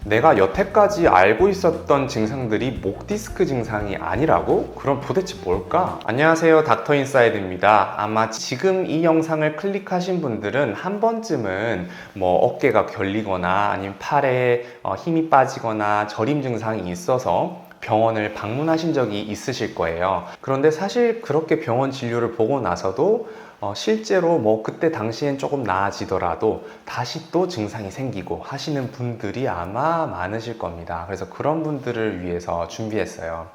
내가 여태까지 알고 있었던 증상들이 목 디스크 증상이 아니라고? 그럼 도대체 뭘까? 안녕하세요, 닥터 인사이드입니다. 아마 지금 이 영상을 클릭하신 분들은 한 번쯤은 뭐 어깨가 결리거나 아니면 팔에 힘이 빠지거나 저림 증상이 있어서 병원을 방문하신 적이 있으실 거예요. 그런데 사실 그렇게 병원 진료를 보고 나서도 실제로 뭐 그때 당시엔 조금 나아지더라도 다시 또 증상이 생기고 하시는 분들이 아마 많으실 겁니다. 그래서 그런 분들을 위해서 준비했어요.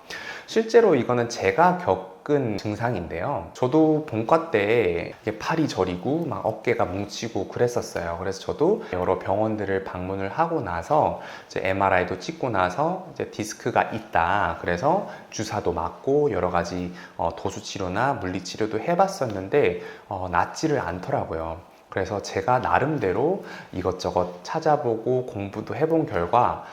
실제로 이거는 제가 겪은 증상인데요. 저도 본과 때 팔이 저리고 막 어깨가 뭉치고 그랬었어요. 그래서 저도 여러 병원들을 방문을 하고 나서 이제 MRI도 찍고 나서 이제 디스크가 있다. 그래서 주사도 맞고 여러 가지 도수 치료나 물리 치료도 해봤었는데 낫지를 않더라고요. 그래서 제가 나름대로 이것저것 찾아보고 공부도 해본 결과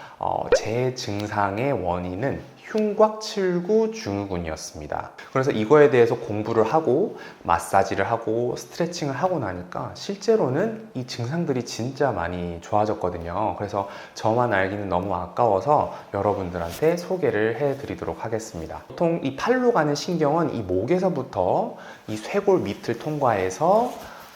제 증상의 원인은 흉곽칠구 증후군이었습니다. 그래서 이거에 대해서 공부를 하고 마사지를 하고 스트레칭을 하고 나니까 실제로는 이 증상들이 진짜 많이 좋아졌거든요. 그래서 저만 알기는 너무 아까워서 여러분들한테 소개를 해드리도록 하겠습니다. 보통 이 팔로 가는 신경은 이 목에서부터 이 쇄골 밑을 통과해서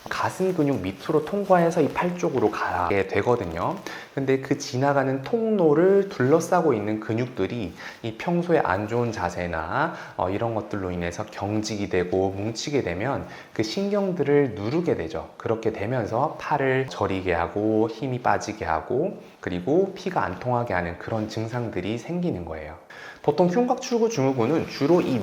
가슴 근육 밑으로 통과해서 이 팔 쪽으로 가게 되거든요. 근데 그 지나가는 통로를 둘러싸고 있는 근육들이 이 평소에 안 좋은 자세나 이런 것들로 인해서 경직이 되고 뭉치게 되면 그 신경들을 누르게 되죠. 그렇게 되면서 팔을 저리게 하고 힘이 빠지게 하고 그리고 피가 안 통하게 하는 그런 증상들이 생기는 거예요. 보통 흉곽출구 증후군은 주로 이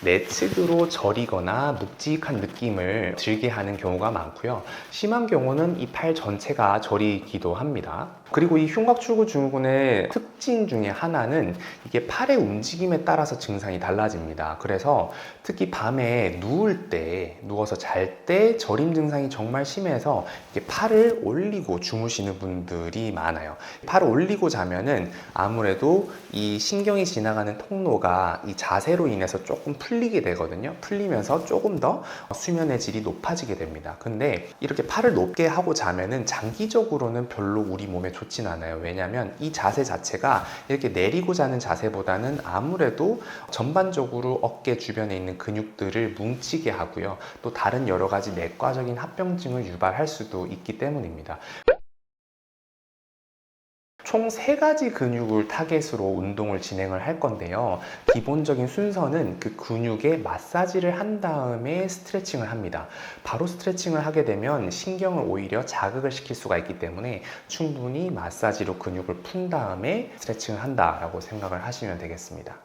내측으로 저리거나 묵직한 느낌을 들게 하는 경우가 많고요. 심한 경우는 이 팔 전체가 저리기도 합니다. 그리고 이 흉곽출구 증후군의 특징 중에 하나는 이게 팔의 움직임에 따라서 증상이 달라집니다. 그래서 특히 밤에 누워서 잘 때 저림 증상이 정말 심해서 이게 팔을 올리고 주무시는 분들이 많아요. 팔을 올리고 자면은 아무래도 이 신경이 지나가는 통로가 이 자세로 인해서 조금 풀리게 되거든요. 풀리면서 조금 더 수면의 질이 높아지게 됩니다. 근데 이렇게 팔을 높게 하고 자면은 장기적으로는 별로 우리 몸에 좋진 않아요. 왜냐하면 이 자세 자체가 이렇게 내리고 자는 자세보다는 아무래도 전반적으로 어깨 주변에 있는 근육들을 뭉치게 하고요. 또 다른 여러 가지 내과적인 합병증을 유발할 수도 있기 때문입니다. 총 3가지 근육을 타겟으로 운동을 진행을 할 건데요. 기본적인 순서는 그 근육에 마사지를 한 다음에 스트레칭을 합니다. 바로 스트레칭을 하게 되면 신경을 오히려 자극을 시킬 수가 있기 때문에 충분히 마사지로 근육을 푼 다음에 스트레칭을 한다라고 생각을 하시면 되겠습니다.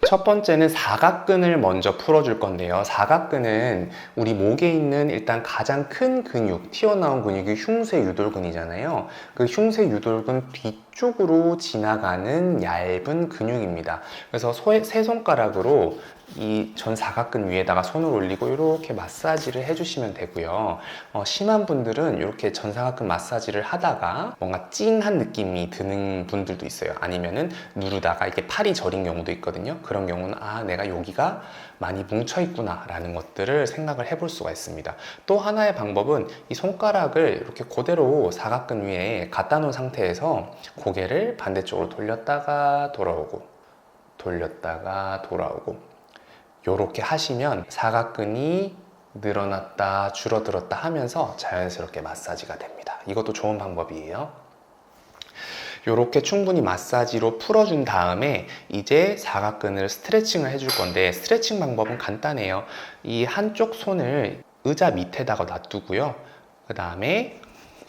첫 번째는 사각근을 먼저 풀어줄 건데요. 사각근은 우리 목에 있는 일단 가장 큰 근육, 튀어나온 근육이 흉쇄유돌근이잖아요. 그 흉쇄유돌근 뒤쪽으로 지나가는 얇은 근육입니다. 그래서 세 손가락으로 이 전 사각근 위에다가 손을 올리고 이렇게 마사지를 해주시면 되고요. 심한 분들은 이렇게 전 사각근 마사지를 하다가 뭔가 찡한 느낌이 드는 분들도 있어요. 아니면은 누르다가 이렇게 팔이 저린 경우도 있거든요. 그런 경우는 내가 여기가 많이 뭉쳐 있구나 라는 것들을 생각을 해볼 수가 있습니다. 또 하나의 방법은 이 손가락을 이렇게 그대로 사각근 위에 갖다 놓은 상태에서 고개를 반대쪽으로 돌렸다가 돌아오고 이렇게 하시면 사각근이 늘어났다 줄어들었다 하면서 자연스럽게 마사지가 됩니다. 이것도 좋은 방법이에요. 이렇게 충분히 마사지로 풀어준 다음에 이제 사각근을 스트레칭을 해줄 건데 스트레칭 방법은 간단해요. 이 한쪽 손을 의자 밑에다가 놔두고요. 그 다음에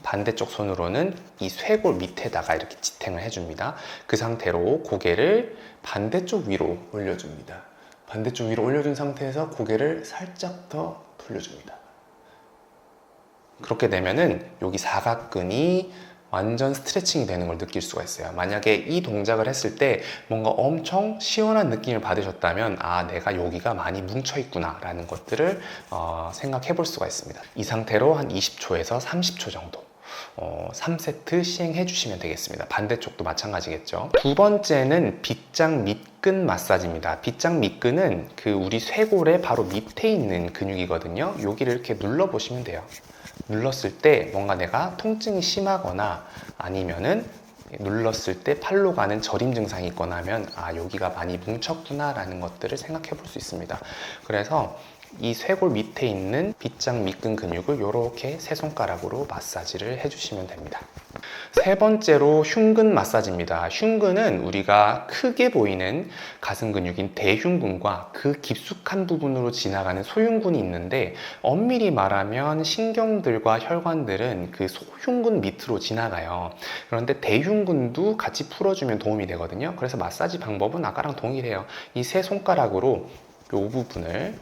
반대쪽 손으로는 이 쇄골 밑에다가 이렇게 지탱을 해줍니다. 그 상태로 고개를 반대쪽 위로 올려줍니다. 반대쪽 위로 올려준 상태에서 고개를 살짝 더 돌려줍니다. 그렇게 되면은 여기 사각근이 완전 스트레칭이 되는 걸 느낄 수가 있어요. 만약에 이 동작을 했을 때 뭔가 엄청 시원한 느낌을 받으셨다면 내가 여기가 많이 뭉쳐 있구나 라는 것들을 생각해 볼 수가 있습니다. 이 상태로 한 20초에서 30초 정도 3세트 시행해 주시면 되겠습니다. 반대쪽도 마찬가지겠죠. 두 번째는 빗장 밑근 마사지입니다. 빗장 밑근은 그 우리 쇄골의 바로 밑에 있는 근육이거든요. 여기를 이렇게 눌러 보시면 돼요. 눌렀을 때 뭔가 내가 통증이 심하거나 아니면은 눌렀을 때 팔로 가는 저림 증상이 있거나 하면 여기가 많이 뭉쳤구나 라는 것들을 생각해 볼 수 있습니다. 그래서 이 쇄골 밑에 있는 빗장 밑근 근육을 이렇게 세 손가락으로 마사지를 해주시면 됩니다. 세 번째로 흉근 마사지입니다. 흉근은 우리가 크게 보이는 가슴 근육인 대흉근과 그 깊숙한 부분으로 지나가는 소흉근이 있는데, 엄밀히 말하면 신경들과 혈관들은 그 소흉근 밑으로 지나가요. 그런데 대흉근도 같이 풀어주면 도움이 되거든요. 그래서 마사지 방법은 아까랑 동일해요. 이 세 손가락으로 이 부분을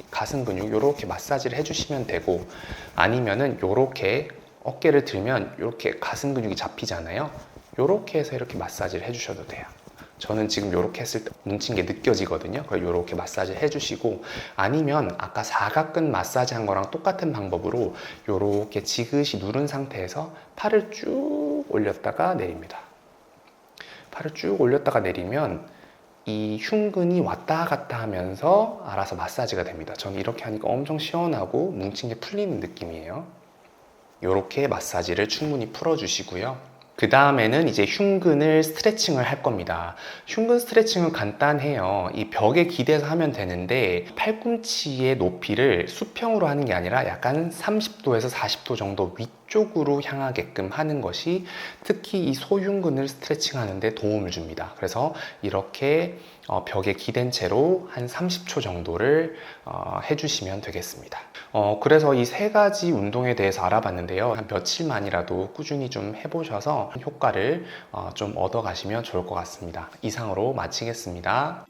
가슴 근육 이렇게 마사지를 해주시면 되고, 아니면은 이렇게 어깨를 들면 이렇게 가슴 근육이 잡히잖아요. 이렇게 해서 이렇게 마사지를 해주셔도 돼요. 저는 지금 이렇게 했을 때 뭉친 게 느껴지거든요. 그래서 이렇게 마사지를 해주시고, 아니면 아까 사각근 마사지 한 거랑 똑같은 방법으로 이렇게 지그시 누른 상태에서 팔을 쭉 올렸다가 내립니다. 팔을 쭉 올렸다가 내리면 이 흉근이 왔다 갔다 하면서 알아서 마사지가 됩니다. 저는 이렇게 하니까 엄청 시원하고 뭉친 게 풀리는 느낌이에요. 이렇게 마사지를 충분히 풀어주시고요. 그 다음에는 이제 흉근을 스트레칭을 할 겁니다. 흉근 스트레칭은 간단해요. 이 벽에 기대서 하면 되는데, 팔꿈치의 높이를 수평으로 하는 게 아니라 약간 30도에서 40도 정도 위쪽으로 향하게끔 하는 것이 특히 이 소흉근을 스트레칭 하는데 도움을 줍니다. 그래서 이렇게 벽에 기댄 채로 한 30초 정도를 해주시면 되겠습니다. 그래서 이 세 가지 운동에 대해서 알아봤는데요. 한 며칠만이라도 꾸준히 좀 해보셔서 효과를 좀 얻어가시면 좋을 것 같습니다. 이상으로 마치겠습니다.